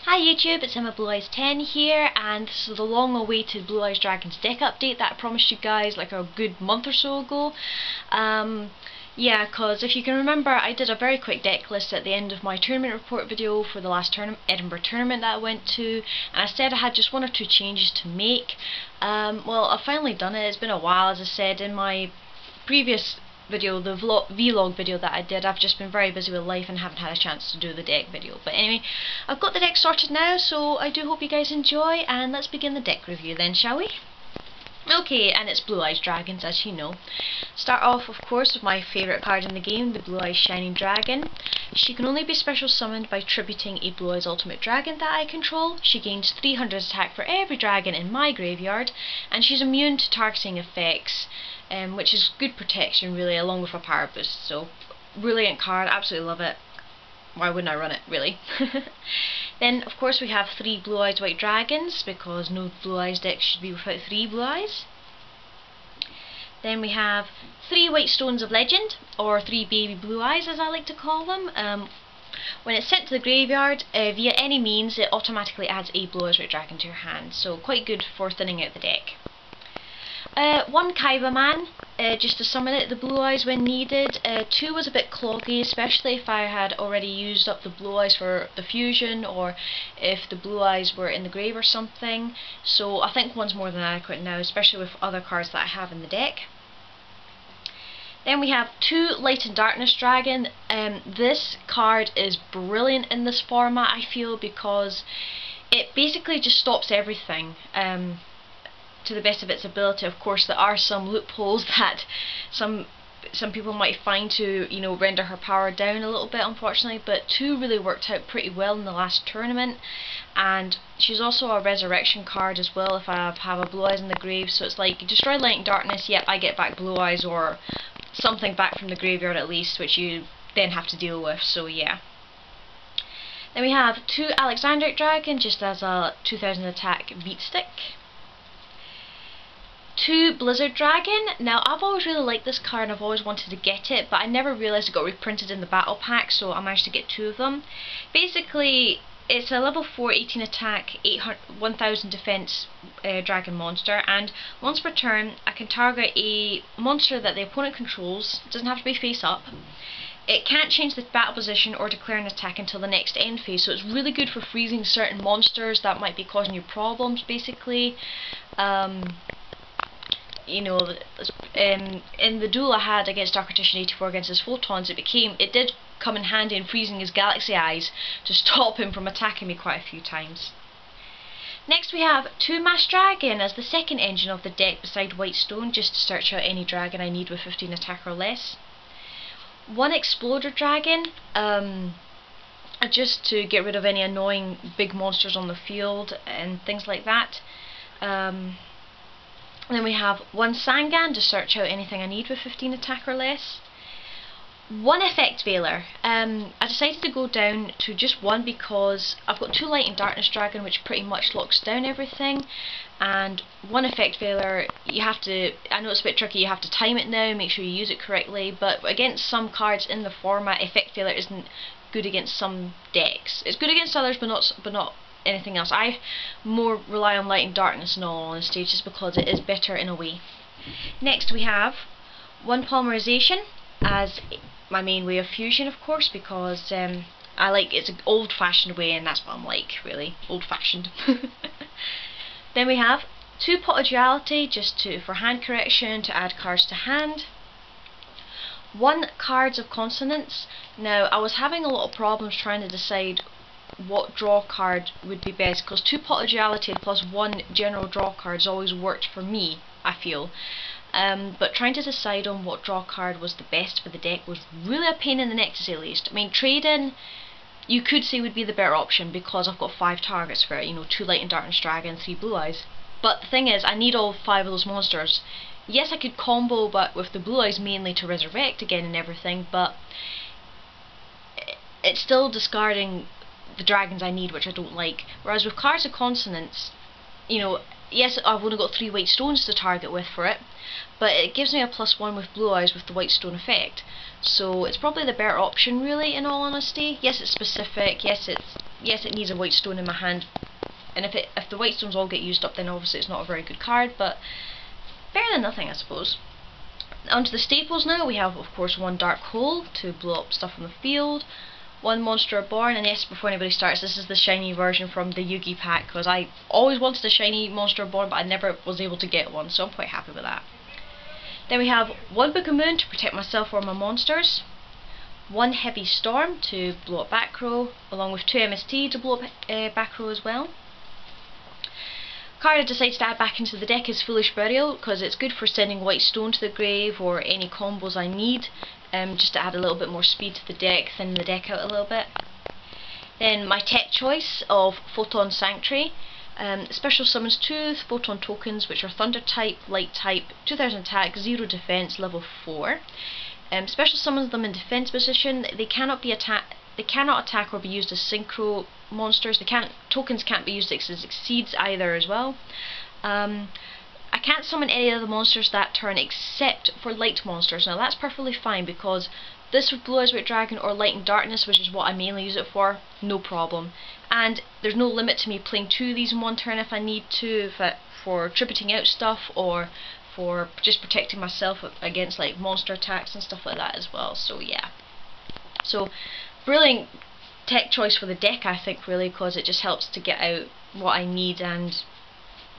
Hi YouTube, it's Emma Blue Eyes 10 here, and this is the long awaited Blue Eyes Dragons deck update that I promised you guys like a good month or so ago. Yeah, because if you can remember, I did a very quick deck list at the end of my tournament report video for the last Edinburgh tournament that I went to, and I said I had just one or two changes to make. Well, I've finally done it. It's been a while, as I said in my previous video, the vlog video that I did. I've just been very busy with life and haven't had a chance to do the deck video. But anyway, I've got the deck sorted now, so I do hope you guys enjoy, and let's begin the deck review then, shall we? Okay, and it's Blue Eyes Dragons, as you know. Start off, of course, with my favourite card in the game, the Blue Eyes Shining Dragon. She can only be special summoned by tributing a Blue Eyes Ultimate Dragon that I control. She gains 300 attack for every dragon in my graveyard, and she's immune to targeting effects, which is good protection really, along with a power boost. So, brilliant card, absolutely love it. Why wouldn't I run it, really? Then, of course, we have 3 Blue Eyes White Dragons, because no Blue Eyes deck should be without 3 Blue Eyes. Then we have 3 White Stones of Legend, or 3 Baby Blue Eyes as I like to call them. When it's sent to the graveyard, via any means, it automatically adds a Blue Eyes White Dragon to your hand, so quite good for thinning out the deck. 1 Kaiba Man, just to summon it, the Blue Eyes when needed. 2 was a bit cloggy, especially if I had already used up the Blue Eyes for the fusion, or if the Blue Eyes were in the grave or something. So I think 1's more than adequate now, especially with other cards that I have in the deck. Then we have 2 Light and Darkness Dragon. This card is brilliant in this format, I feel, because it basically just stops everything. To the best of its ability. Of course, there are some loopholes that some people might find to, you know, render her power down a little bit, unfortunately, but 2 really worked out pretty well in the last tournament. And she's also a resurrection card as well if I have a Blue Eyes in the grave, so it's like, destroy Light and Darkness, yep, I get back Blue Eyes, or something back from the graveyard at least, which you then have to deal with, so yeah. Then we have 2 Alexandrite Dragon, just as a 2000 attack beat stick. 2 Blizzard Dragon. Now, I've always really liked this card and I've always wanted to get it, but I never realised it got reprinted in the battle pack, so I managed to get 2 of them. Basically, it's a level 4 18 attack, 1000 defense dragon monster, and once per turn I can target a monster that the opponent controls. It doesn't have to be face up. It can't change the battle position or declare an attack until the next end phase, so it's really good for freezing certain monsters that might be causing you problems, basically. You know, in the duel I had against Dark Artician 84 against his photons, it did come in handy in freezing his galaxy eyes to stop him from attacking me quite a few times. Next we have 2 Mass Dragon as the second engine of the deck beside White Stone, just to search out any dragon I need with 15 attack or less. 1 Exploder Dragon, just to get rid of any annoying big monsters on the field and things like that. Then we have 1 Sangan to search out anything I need with 15 attack or less. 1 Effect Veiler. I decided to go down to just 1 because I've got 2 Light and Darkness Dragon, which pretty much locks down everything, and 1 Effect Veiler, you have to, I know it's a bit tricky, you have to time it now, make sure you use it correctly, but against some cards in the format, Effect Veiler isn't good against some decks. It's good against others, but not anything else. I more rely on Light and Darkness in all honesty, just because it is better in a way. Next we have 1 Polymerization as my main way of fusion, of course, because I like, it's an old-fashioned way, and that's what I'm like, really, old-fashioned. Then we have 2 Pot of Duality, just for hand correction, to add cards to hand. 1 Cards of Consonance. Now, I was having a lot of problems trying to decide what draw card would be best, because 2 Pot of Duality plus 1 general draw cards always worked for me, I feel. But trying to decide on what draw card was the best for the deck was really a pain in the neck, to say the least. I mean, Trade-in, you could say, would be the better option because I've got 5 targets for it, you know, 2 Light and Darkness Dragon, 3 Blue Eyes. But the thing is, I need all 5 of those monsters. Yes, I could combo, but with the Blue Eyes mainly to resurrect again and everything, but it's still discarding the dragons I need, which I don't like. Whereas with Cards of Consonance, you know, yes, I've only got 3 White Stones to target with for it, but it gives me a +1 with Blue Eyes with the White Stone effect. So it's probably the better option, really, in all honesty. Yes, it's specific, yes, it's yes, it needs a white stone in my hand, and if the white stones all get used up, then obviously it's not a very good card, but better than nothing, I suppose. Onto the staples now. We have, of course, one dark hole to blow up stuff on the field, one monster born, and yes, before anybody starts, this is the shiny version from the Yugi pack, because I always wanted a shiny monster born, but I never was able to get one, so I'm quite happy with that. Then we have one Book of Moon to protect myself or my monsters, one Heavy Storm to blow up back row, along with 2 MST to blow up back row as well. Card I decided to add back into the deck is Foolish Burial, because it's good for sending white stone to the grave or any combos I need, just to add a little bit more speed to the deck, thin the deck out a little bit. Then my tech choice of Photon Sanctuary, special summons 2 photon tokens which are Thunder type, Light type, 2000 attack, 0 defense, level 4. Special summons them in defense position. They cannot attack or be used as synchro monsters. Tokens can't be used as exceeds either as well. I can't summon any of the monsters that turn except for light monsters. Now that's perfectly fine, because this with Blue Eyes White Dragon or Light and Darkness, which is what I mainly use it for, no problem. And there's no limit to me playing 2 of these in one turn if I need to, for tributing out stuff or for just protecting myself against like monster attacks and stuff like that as well. So yeah. So brilliant tech choice for the deck, I think, really, because it just helps to get out what I need, and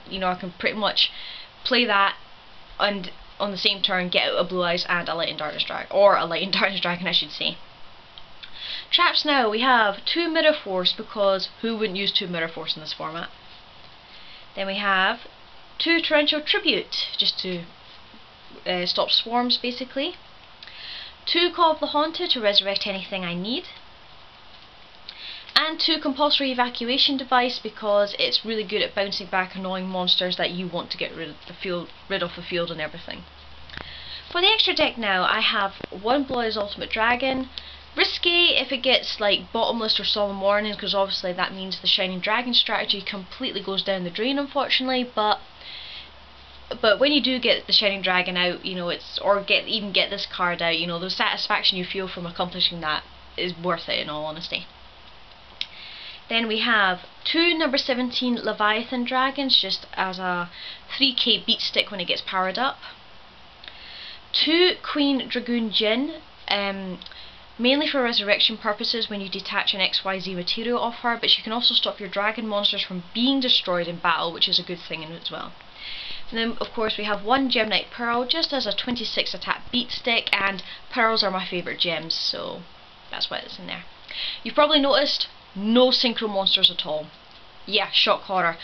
you know, I can pretty much play that and on the same turn get out a Blue Eyes and a Light and Darkness Dragon, or a Light and Darkness Dragon I should say. Traps now, we have 2 Mirror Force, because who wouldn't use 2 Mirror Force in this format? Then we have 2 Torrential Tribute, just to stop swarms basically. 2 Call of the Haunted to resurrect anything I need. And 2 Compulsory Evacuation Device, because it's really good at bouncing back annoying monsters that you want to get rid of the field and everything. For the extra deck now, I have 1 Blue Eyes Ultimate Dragon. Risky if it gets like Bottomless or Solemn Warning, because obviously that means the Shining Dragon strategy completely goes down the drain, unfortunately. But when you do get the Shining Dragon out, you know, even get this card out, you know, the satisfaction you feel from accomplishing that is worth it, in all honesty. Then we have 2 number 17 Leviathan Dragons, just as a 3k beat stick when it gets powered up. 2 Queen Dragoon Jin, mainly for resurrection purposes when you detach an XYZ material off her, but she can also stop your dragon monsters from being destroyed in battle, which is a good thing as well. And then of course we have 1 Gemnite Pearl, just as a 26 attack beat stick, and pearls are my favourite gems, so that's why it's in there. You've probably noticed no synchro monsters at all. Yeah, shock horror.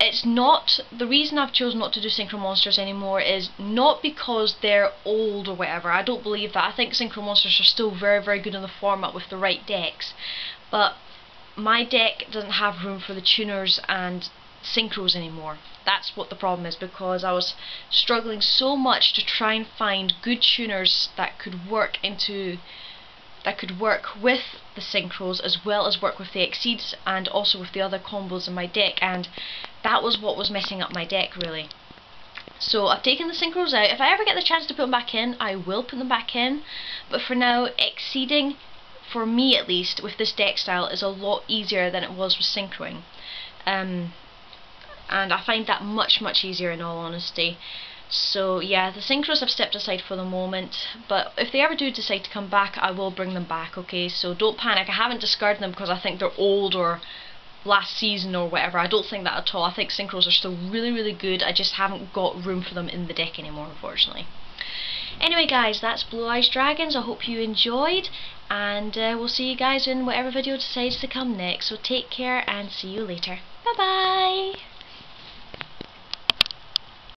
It's not, the reason I've chosen not to do synchro monsters anymore is not because they're old or whatever. I don't believe that. I think synchro monsters are still very, very good in the format with the right decks. But my deck doesn't have room for the tuners and synchros anymore. That's what the problem is, because I was struggling so much to try and find good tuners that could work with the synchros, as well as work with the exceeds and also with the other combos in my deck, and that was what was messing up my deck really. So I've taken the synchros out. If I ever get the chance to put them back in, I will put them back in, but for now, exceeding, for me at least, with this deck style is a lot easier than it was with synchroing. And I find that much, much easier, in all honesty. So yeah, the synchros I've stepped aside for the moment, but if they ever do decide to come back, I will bring them back, okay? So don't panic. I haven't discarded them because I think they're old or last season or whatever. I don't think that at all. I think synchros are still really, really good. I just haven't got room for them in the deck anymore, unfortunately. Anyway guys, that's Blue Eyes Dragons. I hope you enjoyed, and we'll see you guys in whatever video decides to come next. So take care and see you later. Bye bye!